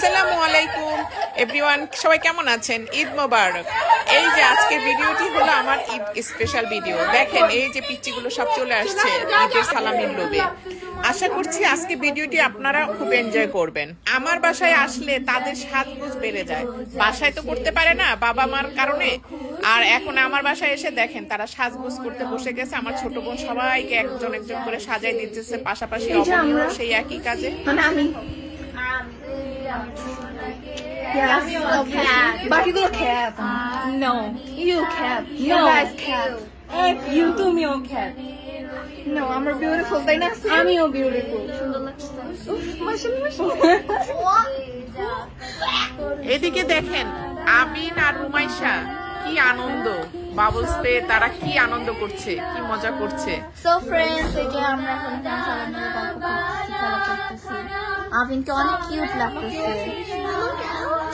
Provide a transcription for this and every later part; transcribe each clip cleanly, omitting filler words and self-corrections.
আসসালামু আলাইকুম এভরিওয়ান, সবাই কেমন আছেন? ঈদ মোবারক। এই যে আজকের ভিডিওটি হলো আমার ঈদ স্পেশাল ভিডিও। দেখেন এই যে পিচ্চিগুলো সব চলে আসছে ঈদের সালামির লোভে। আশা করছি আজকে ভিডিওটি আপনারা খুব এনজয় করবেন। আমার বাসায় আসলে তাদের সাজগোজ বেড়ে যায়। বাসায় তো করতে পারে না বাবা মার কারণে, আর এখন আমার বাসায় এসে দেখেন তারা সাজগোজ করতে বসে গেছে। আমার ছোট বোন সবাইকে একজন একজন করে সাজাই দিতেছে, পাশাপাশি অবনিও সেই একই কাজে। Yes, but you go cat. No, you cat. No, guys cat. You do me on cat. No, I'm beautiful. They not see. I'm your beautiful. এদিকে দেখেন আমিন আর রুমাইশা কি আনন্দ, বাবলস পেয়ে তারা কি আনন্দ করছে, কি মজা করছে। So friends, এই যে আমরা এখন সালামের গল্প করতেছি। আবিনকে অনেক কিউট লাগতেছে,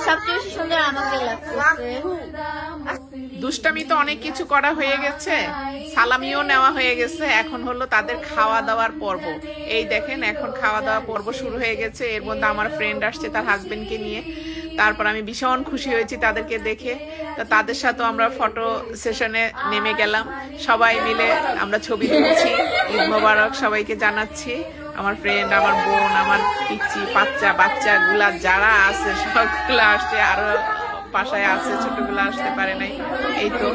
সবচেয়ে সুন্দর আমাকে লাগতেছে। দুষ্টামি তো অনেক কিছু করা হয়ে গেছে, সালামিও নেওয়া হয়ে গেছে, এখন হলো তাদের খাওয়া দাওয়ার পর্ব। এই দেখেন এখন খাওয়া দাওয়া পর্ব শুরু হয়ে গেছে। এর মধ্যে আমার ফ্রেন্ড আসছে তার হাজবেন্ডকে নিয়ে। তারপর আমি ভীষণ খুশি হয়েছি তাদেরকে দেখে। তো তাদের সাথে আমরা ফটো সেশনে নেমে গেলাম, সবাই মিলে আমরা ছবি তুলছি। ঈদ মোবারক সবাইকে জানাচ্ছি। আমার ফ্রেন্ড, আমার বোন, আমার পিচ্চি বাচ্চাগুলা যারা আছে সবগুলা আসছে, আরো বাসায় আছে ছোটগুলা আসতে পারে নাই। এই তো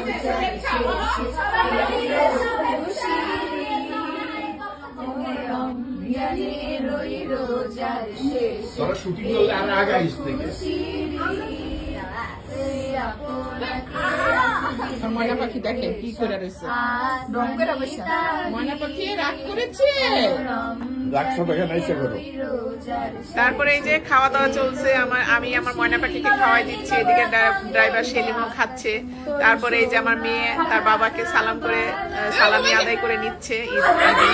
শুটিং করলে আর আগে আসতে ময়না পাখি দেখেন কি করে রয়েছে। ময়না পাখি রাগ করেছে। তারপরে এই যে খাওয়া দাওয়া চলছে, আমি আমার ময়না পাখিকে খাওয়াই দিচ্ছি, এদিকে ড্রাইভার সেলিমও খাচ্ছে। তারপরে এই যে আমার মেয়ে তার বাবাকে সালাম করে সালামি আদায় করে নিচ্ছে ঈদে।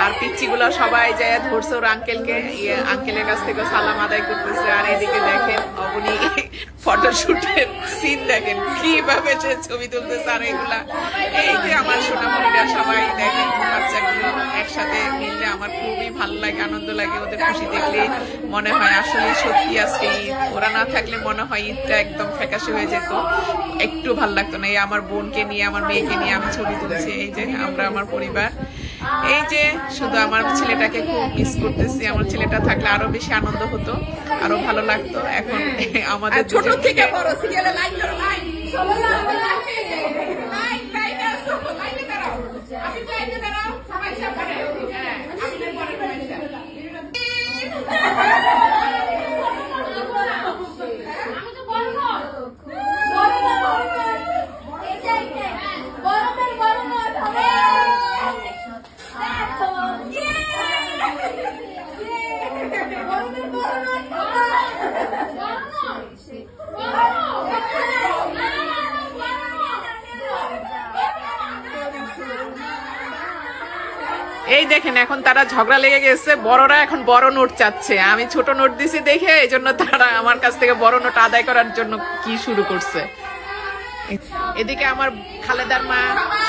আর পিচ্চিগুলো সবাই যায় ধরছে ওর আঙ্কেলকে, আঙ্কেলের কাছ থেকে সালাম আদায় করতেছে। আর এদিকে দেখেন অবনি ফটোশুটের সিন দেখেন কিভাবে সে ছবি তুলতেছে। আর এগুলা এই যে আমার সোনামণিরা সবাই দেখেন, বাচ্চাগুলো একসাথে মিললে আমার খুবই ভালো লাগে, আনন্দ লাগে। ওদের খুশি দেখলে মনে হয় আসলে সত্যি আজকে ঈদ। ওরা না থাকলে মনে হয় ঈদটা একদম ফ্যাকাশে হয়ে যেত, একটু ভালো লাগতো না। এই আমার বোনকে নিয়ে আমার মেয়েকে নিয়ে আমি ছবি তুলছি। এই যে আমরা আমার পরিবার। এই যে শুধু আমার ছেলেটাকে খুব মিস করতেছি। আমার ছেলেটা থাকলে আরো বেশি আনন্দ হতো, আরো ভালো লাগতো। এখন আমাদের ছোট থেকে বড় সিরিয়ালে লাইক করো, লাইক সবাই লাইক লাইক সবাই লাইক দাও, আপনি লাইক দাও, সবাই সাথে হ্যাঁ আপনি পরে এই দেখেন এখন তারা ঝগড়া লেগে গেছে। বড়রা এখন বড় নোট চাচ্ছে, আমি ছোট নোট দিছি দেখে এই জন্য তারা আমার কাছ থেকে বড় নোট আদায় করার জন্য কি শুরু করছে। এদিকে আমার খালেদার মা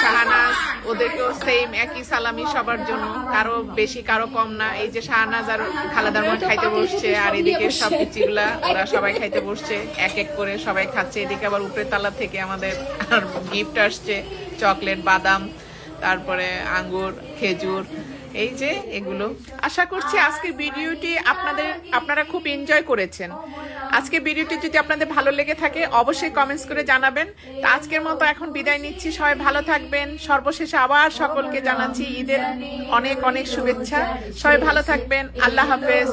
শাহানাজ, ওদেরকেও সেম একই সালামি সবার জন্য, কারো বেশি কারো কম না। এই যে শাহানাজ আর খালেদার মা খাইতে বসছে, আর এদিকে সব পিচিগুলা ওরা সবাই খাইতে বসছে, এক এক করে সবাই খাচ্ছে। এদিকে আবার উপরের তালা থেকে আমাদের গিফট আসছে, চকলেট, বাদাম, তারপরে আঙ্গুর, খেজুর। এই যে এগুলো। আশা করছি আজকের ভিডিওটি আপনারা খুব এনজয় করেছেন। আজকে ভিডিওটি যদি আপনাদের ভালো লেগে থাকে অবশ্যই কমেন্টস করে জানাবেন। তো আজকের মতো এখন বিদায় নিচ্ছি, সবাই ভালো থাকবেন। সর্বশেষে আবার সকলকে জানাচ্ছি ঈদের অনেক অনেক শুভেচ্ছা। সবাই ভালো থাকবেন। আল্লাহ হাফেজ।